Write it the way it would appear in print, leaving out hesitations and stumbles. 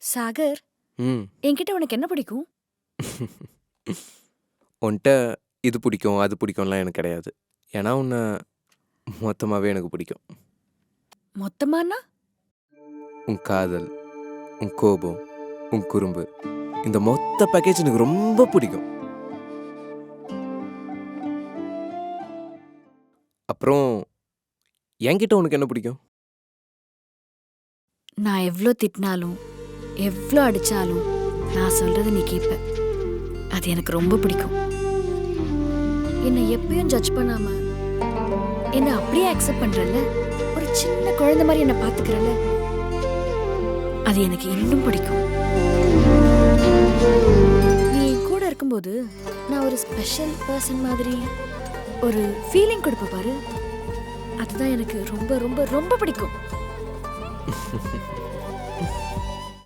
சாகர், ம் என்கிட்ட உனக்கு என்ன பிடிக்கும்? உன்கிட்ட இது பிடிக்கும் அது பிடிக்கும்லாம் எனக்கு கிடையாது. ஏன்னா உன்னை மொத்தமாகவே எனக்கு பிடிக்கும். மொத்தமானா? உன் காதல், உன் கோபம், உன் குறும்பு, இந்த மொத்த பேக்கேஜ் எனக்கு ரொம்ப பிடிக்கும். அப்புறம் என்கிட்ட உனக்கு என்ன பிடிக்கும்? நான் எவ்ளோ திட்டினாலும், எவ்ளோ அடிச்சாலும், நான் சொல்றத நீ கேட்ப. அது எனக்கு ரொம்ப பிடிக்கும். என்னை எப்பயும் ஜட்ஜ் பண்ணாம, என்னை அப்படியே அக்செப்ட் பண்றல்ல, ஒரு சின்ன குழந்தை மாதிரி என்னை பார்த்துக்கிறல்ல, அது எனக்கு இன்னும் பிடிக்கும். நீ என் கூட இருக்கும்போது, நான் ஒரு ஸ்பெஷல் பர்சன் மாதிரி ஒரு ஃபீலிங் கொடுப்ப பாரு. அதுதான் எனக்கு ரொம்ப ரொம்ப ரொம்ப பிடிக்கும்.